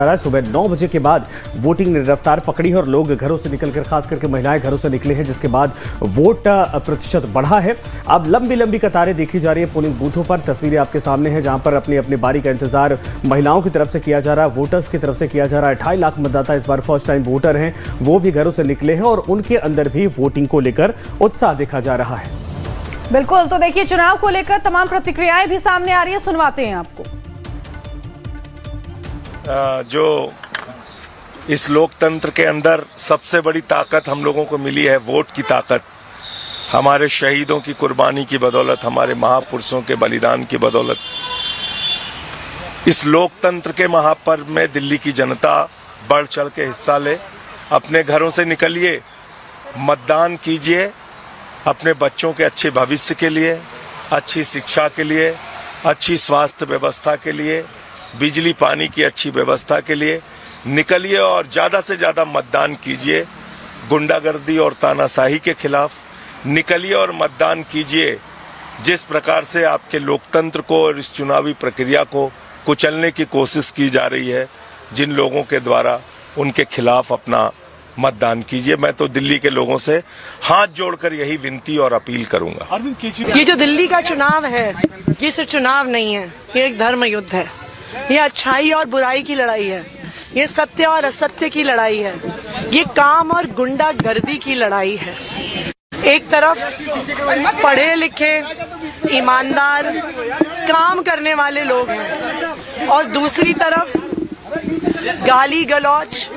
सुबह 9 बजे के बाद वोटिंग ने रफ्तार पकड़ी है और लोग घरों से निकलकर, खास करके महिलाएं घरों से निकले हैं, जिसके बाद वोट प्रतिशत बढ़ा है। अब लंबी लंबी कतारें देखी जा रही है पोलिंग बूथों पर। तस्वीरें आपके सामने हैं जहां पर अपनी अपनी बारी का इंतजार महिलाओं की तरफ से किया जा रहा है, वोटर्स की तरफ से किया जा रहा है। 2.5 लाख मतदाता इस बार फर्स्ट टाइम वोटर हैं, वो भी घरों से निकले हैं और उनके अंदर भी वोटिंग को लेकर उत्साह देखा जा रहा है। बिल्कुल, तो देखिए चुनाव को लेकर तमाम प्रतिक्रियाएं भी सामने आ रही है, सुनवाते हैं आपको। जो इस लोकतंत्र के अंदर सबसे बड़ी ताकत हम लोगों को मिली है, वोट की ताकत। हमारे शहीदों की कुर्बानी की बदौलत, हमारे महापुरुषों के बलिदान की बदौलत इस लोकतंत्र के महापर्व में दिल्ली की जनता बढ़ चढ़ के हिस्सा ले। अपने घरों से निकलिए, मतदान कीजिए, अपने बच्चों के अच्छे भविष्य के लिए, अच्छी शिक्षा के लिए, अच्छी स्वास्थ्य व्यवस्था के लिए, बिजली पानी की अच्छी व्यवस्था के लिए निकलिए और ज़्यादा से ज़्यादा मतदान कीजिए। गुंडागर्दी और तानाशाही के खिलाफ निकलिए और मतदान कीजिए। जिस प्रकार से आपके लोकतंत्र को और इस चुनावी प्रक्रिया को कुचलने की कोशिश की जा रही है जिन लोगों के द्वारा, उनके खिलाफ अपना मतदान कीजिए। मैं तो दिल्ली के लोगों से हाथ जोड़कर यही विनती और अपील करूंगा। ये जो दिल्ली का चुनाव है, ये सिर्फ चुनाव नहीं है, ये एक धर्म युद्ध है। ये अच्छाई और बुराई की लड़ाई है, ये सत्य और असत्य की लड़ाई है, ये काम और गुंडागर्दी की लड़ाई है। एक तरफ पढ़े लिखे, ईमानदार, काम करने वाले लोग हैं और दूसरी तरफ गाली गलौच,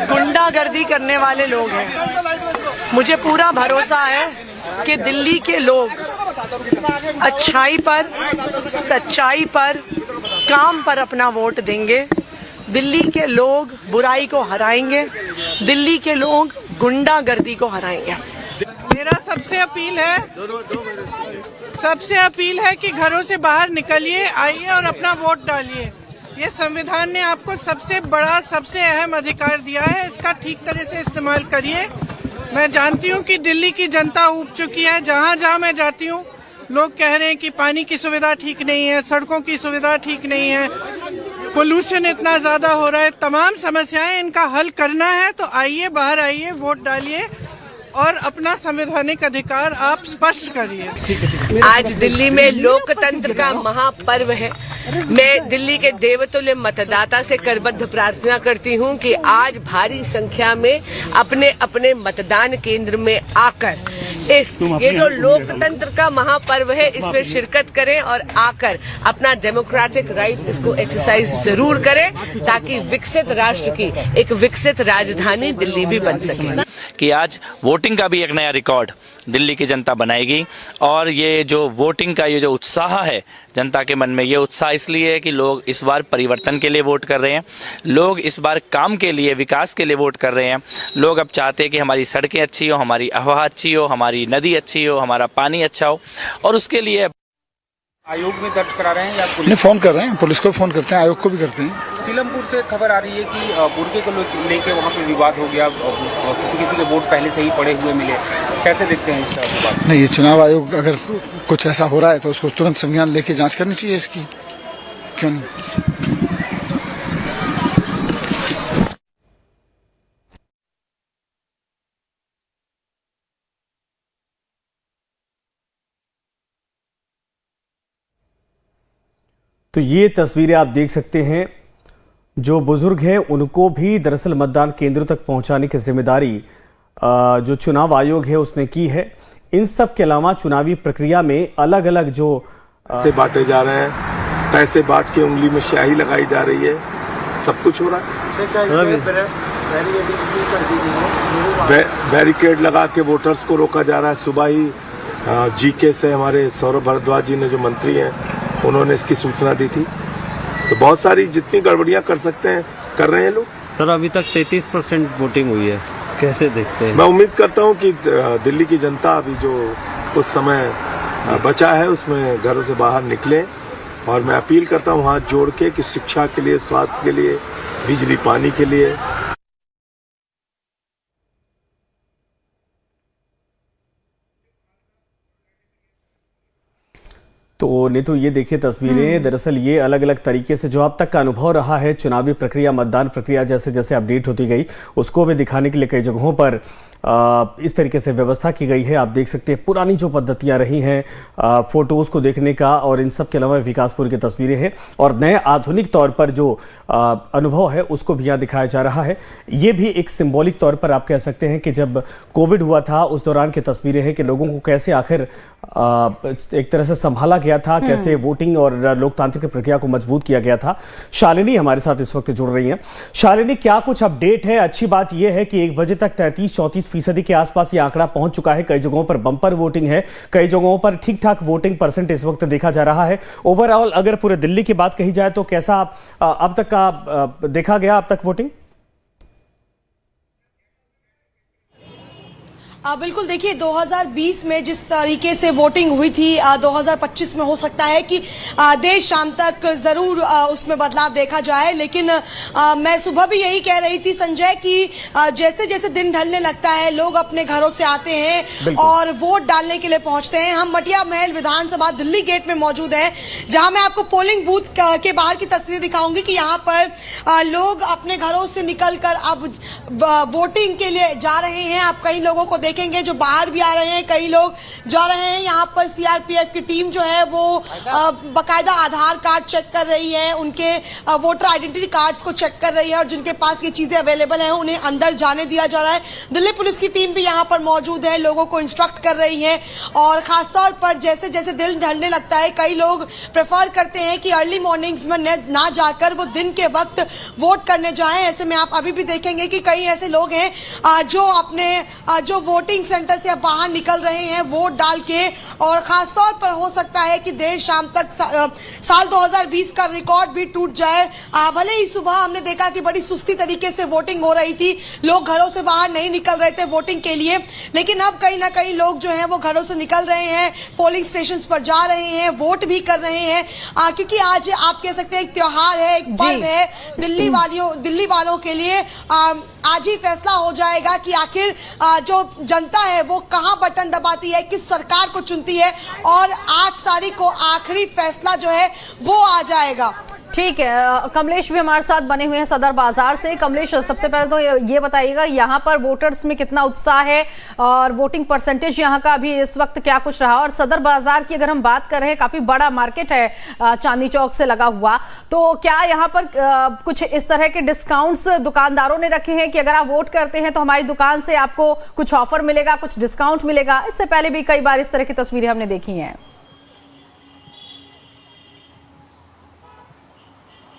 गुंडागर्दी करने वाले लोग हैं। मुझे पूरा भरोसा है कि दिल्ली के लोग अच्छाई पर, सच्चाई पर, काम पर अपना वोट देंगे। दिल्ली के लोग बुराई को हराएंगे, दिल्ली के लोग गुंडागर्दी को हराएंगे। मेरा सबसे अपील है कि घरों से बाहर निकलिए, आइए और अपना वोट डालिए। ये संविधान ने आपको सबसे बड़ा, सबसे अहम अधिकार दिया है, इसका ठीक तरह से इस्तेमाल करिए। मैं जानती हूँ कि दिल्ली की जनता ऊब चुकी है। जहाँ जहाँ मैं जाती हूँ लोग कह रहे हैं कि पानी की सुविधा ठीक नहीं है, सड़कों की सुविधा ठीक नहीं है, पोल्यूशन इतना ज्यादा हो रहा है। तमाम समस्याएं इनका हल करना है तो आइए, बाहर आइए, वोट डालिए और अपना संवैधानिक अधिकार आप स्पष्ट करिए। आज दिल्ली में लोकतंत्र का महापर्व है। मैं दिल्ली के देवतुल्य मतदाता से करबद्ध प्रार्थना करती हूं कि आज भारी संख्या में अपने अपने मतदान केंद्र में आकर ये जो लोकतंत्र का महापर्व है इसमें शिरकत करें और आकर अपना डेमोक्रेटिक राइट इसको एक्सरसाइज जरूर करें, ताकि विकसित राष्ट्र की एक विकसित राजधानी दिल्ली भी बन सके। कि आज वोटिंग का भी एक नया रिकॉर्ड दिल्ली की जनता बनाएगी और ये जो वोटिंग का ये जो उत्साह है जनता के मन में, ये उत्साह इसलिए है कि लोग इस बार परिवर्तन के लिए वोट कर रहे हैं, लोग इस बार काम के लिए, विकास के लिए वोट कर रहे हैं। लोग अब चाहते हैं कि हमारी सड़कें अच्छी हो, हमारी हवा अच्छी हो, हमारी नदी अच्छी हो, हमारा पानी अच्छा हो और उसके लिए आयोग में दर्ज करा रहे हैं या नहीं, फोन कर रहे हैं, पुलिस को फोन करते हैं, आयोग को भी करते हैं। सीलमपुर से खबर आ रही है कि बुर्के को लेके वहाँ पे विवाद हो गया, किसी के वोट पहले से ही पड़े हुए मिले। कैसे देखते हैं इस बात? नहीं, ये चुनाव आयोग अगर कुछ ऐसा हो रहा है तो उसको तुरंत संज्ञान लेके जांच करनी चाहिए इसकी, क्यों नहीं। तो ये तस्वीरें आप देख सकते हैं, जो बुजुर्ग हैं उनको भी दरअसल मतदान केंद्रों तक पहुंचाने की जिम्मेदारी जो चुनाव आयोग है उसने की है। इन सब के अलावा चुनावी प्रक्रिया में अलग अलग जो पैसे बांटे जा रहे हैं, पैसे बांट के उंगली में स्याही लगाई जा रही है, सब कुछ हो रहा है। बैरिकेड लगा के वोटर्स को रोका जा रहा है। सुबह ही जीके से हमारे सौरभ भारद्वाज जी ने, जो मंत्री हैं, उन्होंने इसकी सूचना दी थी। तो बहुत सारी जितनी गड़बड़ियां कर सकते हैं कर रहे हैं लोग। सर, अभी तक 33% वोटिंग हुई है, कैसे देखते हैं? मैं उम्मीद करता हूं कि दिल्ली की जनता अभी जो कुछ समय बचा है उसमें घरों से बाहर निकले और मैं अपील करता हूं हाथ जोड़ के कि शिक्षा के लिए, स्वास्थ्य के लिए, बिजली पानी के लिए तो नीतू ये देखिए तस्वीरें, दरअसल ये अलग अलग तरीके से जो अब तक का अनुभव रहा है चुनावी प्रक्रिया, मतदान प्रक्रिया जैसे जैसे अपडेट होती गई उसको भी दिखाने के लिए कई जगहों पर इस तरीके से व्यवस्था की गई है। आप देख सकते हैं पुरानी जो पद्धतियां रही हैं फोटोज़ को देखने का, और इन सब के अलावा विकासपुर की तस्वीरें हैं और नए आधुनिक तौर पर जो अनुभव है उसको भी यहाँ दिखाया जा रहा है। ये भी एक सिंबॉलिक तौर पर आप कह सकते हैं कि जब कोविड हुआ था उस दौरान की तस्वीरें हैं कि लोगों को कैसे आखिर एक तरह से संभाला गया था, कैसे वोटिंग और लोकतांत्रिक प्रक्रिया को मजबूत किया गया था। शालिनी हमारे साथ इस वक्त जुड़ रही हैं। शालिनी, क्या कुछ अपडेट है? अच्छी बात यह है कि 1 बजे तक 33-34% के आसपास ये आंकड़ा पहुंच चुका है। कई जगहों पर बम्पर वोटिंग है, कई जगहों पर ठीक ठाक वोटिंग परसेंट इस वक्त देखा जा रहा है। ओवरऑल अगर पूरे दिल्ली की बात कही जाए तो कैसा अब तक का देखा गया अब तक वोटिंग? बिल्कुल, देखिए 2020 में जिस तरीके से वोटिंग हुई थी 2025 में हो सकता है कि देर शाम तक जरूर उसमें बदलाव देखा जाए, लेकिन मैं सुबह भी यही कह रही थी संजय कि जैसे जैसे दिन ढलने लगता है लोग अपने घरों से आते हैं और वोट डालने के लिए पहुंचते हैं। हम मटिया महल विधानसभा दिल्ली गेट में मौजूद है, जहां मैं आपको पोलिंग बूथ के बाहर की तस्वीर दिखाऊंगी कि यहाँ पर लोग अपने घरों से निकलकर अब वोटिंग के लिए जा रहे हैं। आप कई लोगों को देखेंगे जो बाहर भी आ रहे हैं, कई लोग जा रहे हैं। यहाँ पर सीआरपीएफ की टीम जो है वो बकायदा आधार कार्ड चेक कर रही है, उनके वोटर आइडेंटिटी कार्ड्स को चेक कर रही है और जिनके पास ये चीजें अवेलेबल हैं उन्हें अंदर जाने दिया जा रहा है। दिल्ली पुलिस की टीम भी यहाँ पर मौजूद है, लोगों को इंस्ट्रक्ट कर रही है और खासतौर पर जैसे जैसे दिन ढलने लगता है कई लोग प्रेफर करते हैं कि अर्ली मॉर्निंग्स में ना जाकर वो दिन के वक्त वोट करने जाएं। ऐसे में आप अभी भी देखेंगे कि कई ऐसे लोग हैं जो अपने जो वोटिंग सेंटर से अब बाहर निकल रहे हैं वोट डाल के, और खासतौर पर हो सकता है कि देर शाम तक साल 2020 का रिकॉर्ड भी टूट जाए। भले ही सुबह हमने देखा कि बड़ी सुस्ती तरीके से वोटिंग हो रही थी, लोग घरों से बाहर नहीं निकल रहे थे वोटिंग के लिए, लेकिन अब कहीं ना कहीं लोग जो हैं वो घरों से निकल रहे हैं, पोलिंग स्टेशंस पर जा रहे हैं, वोट भी कर रहे हैं, क्योंकि आज आप कह सकते हैं एक त्योहार है, एक पर्व है दिल्ली वालों के लिए। आज ही फैसला हो जाएगा कि आखिर जो जनता है वो कहां बटन दबाती है, किस सरकार को चुनती है, और 8 तारीख को आखिरी फैसला जो है वो आ जाएगा। ठीक है, कमलेश भी हमारे साथ बने हुए हैं सदर बाजार से। कमलेश, सबसे पहले तो ये बताइएगा यहाँ पर वोटर्स में कितना उत्साह है और वोटिंग परसेंटेज यहाँ का अभी इस वक्त क्या कुछ रहा। और सदर बाजार की अगर हम बात कर रहे हैं, काफी बड़ा मार्केट है चांदनी चौक से लगा हुआ, तो क्या यहाँ पर कुछ इस तरह के डिस्काउंट्स दुकानदारों ने रखे हैं कि अगर आप वोट करते हैं तो हमारी दुकान से आपको कुछ ऑफर मिलेगा, कुछ डिस्काउंट मिलेगा? इससे पहले भी कई बार इस तरह की तस्वीरें हमने देखी हैं।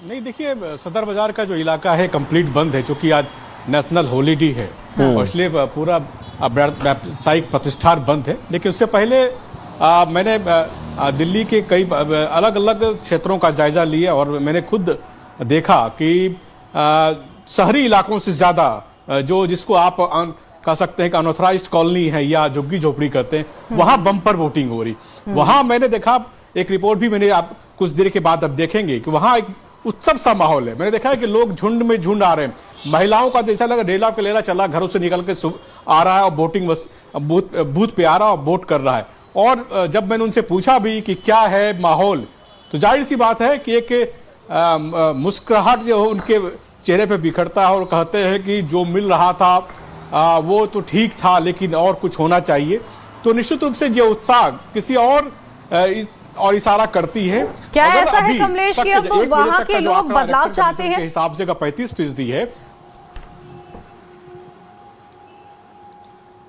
नहीं, देखिए सदर बाजार का जो इलाका है कंप्लीट बंद है, क्योंकि आज नेशनल हॉलीडे है और इसलिए पूरा व्यावसायिक प्रतिष्ठान बंद है। लेकिन उससे पहले मैंने दिल्ली के कई अलग अलग क्षेत्रों का जायजा लिया और मैंने खुद देखा कि शहरी इलाकों से ज़्यादा जो जिसको आप कह सकते हैं कि अनऑथराइज्ड कॉलोनी है या झुग्गी झोपड़ी कहते हैं, वहाँ बम्पर वोटिंग हो रही। वहाँ मैंने देखा, एक रिपोर्ट भी मैंने आप कुछ देर के बाद अब देखेंगे कि वहाँ एक उत्सव सा माहौल है। मैंने देखा है कि लोग झुंड में झुंड आ रहे हैं, महिलाओं का जैसा लगा रेला कलेरा चला, घरों से निकल के आ रहा है और वोटिंग बूथ पे आ रहा है और वोट कर रहा है। और जब मैंने उनसे पूछा भी कि क्या है माहौल, तो जाहिर सी बात है कि एक मुस्कुराहट जो उनके चेहरे पे बिखरता है और कहते हैं कि जो मिल रहा था वो तो ठीक था, लेकिन और कुछ होना चाहिए। तो निश्चित रूप से ये उत्साह किसी और इशारा करती है। क्या ऐसा है कमलेश कि अब वहां के लोग बदलाव चाहते हैं? हिसाब से का 35% है।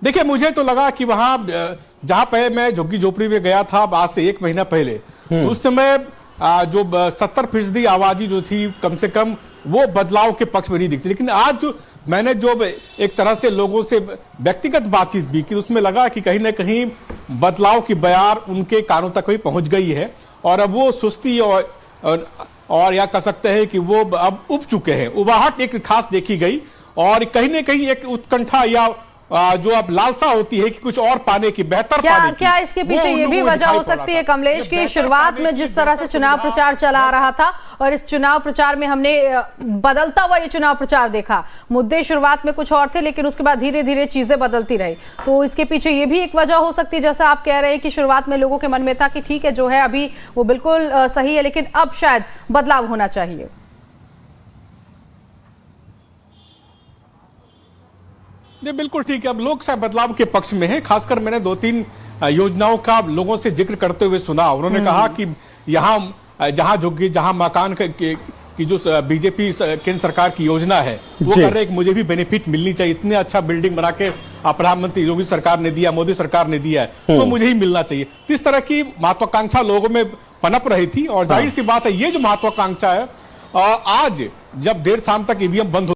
देखिए, मुझे तो लगा कि वहां जहां पे मैं झुग्गी झोपड़ी में गया था आज से 1 महीना पहले, तो उस समय जो 70% आबादी जो थी कम से कम वो बदलाव के पक्ष में नहीं दिखती। लेकिन आज जो मैंने एक तरह से लोगों से व्यक्तिगत बातचीत भी की, उसमें लगा कि कहीं ना कहीं बदलाव की बयार उनके कानों तक भी पहुंच गई है और अब वो सुस्ती और या कह सकते हैं कि वो अब उब चुके हैं। उबाहट एक खास देखी गई और कहीं ना कहीं एक उत्कंठा या जो अब लालसा होती है कि कुछ और पाने की, बेहतर पाने की, क्या इसके पीछे वो ये भी लोगों को वजह दिखाई हो पड़ा सकती था। है कमलेश की शुरुआत में जिस तरह से चुनाव प्रचार चला रहा था और इस चुनाव प्रचार में हमने बदलता हुआ ये चुनाव प्रचार देखा, मुद्दे शुरुआत में कुछ और थे लेकिन उसके बाद धीरे धीरे चीजें बदलती रही, तो इसके पीछे ये भी एक वजह हो सकती है जैसा आप कह रहे हैं कि शुरुआत में लोगों के मन में था कि ठीक है जो है अभी वो बिल्कुल सही है लेकिन अब शायद बदलाव होना चाहिए। ये बिल्कुल ठीक है, अब लोग शायद बदलाव के पक्ष में है। खासकर मैंने 2-3 योजनाओं का लोगों से जिक्र करते हुए सुना। उन्होंने कहा कि यहाँ जहाँ झुग्गी, जहाँ मकान की जो बीजेपी केंद्र सरकार की योजना है वो कर रहे हैं कि मुझे भी बेनिफिट मिलनी चाहिए। इतने अच्छा बिल्डिंग बना के प्रधानमंत्री योगी सरकार ने दिया, मोदी सरकार ने दिया है, तो मुझे ही मिलना चाहिए। तो इस तरह की महत्वाकांक्षा लोगों में पनप रही थी और जाहिर सी बात है ये जो महत्वाकांक्षा है आज जब देर शाम तक ईवीएम बंद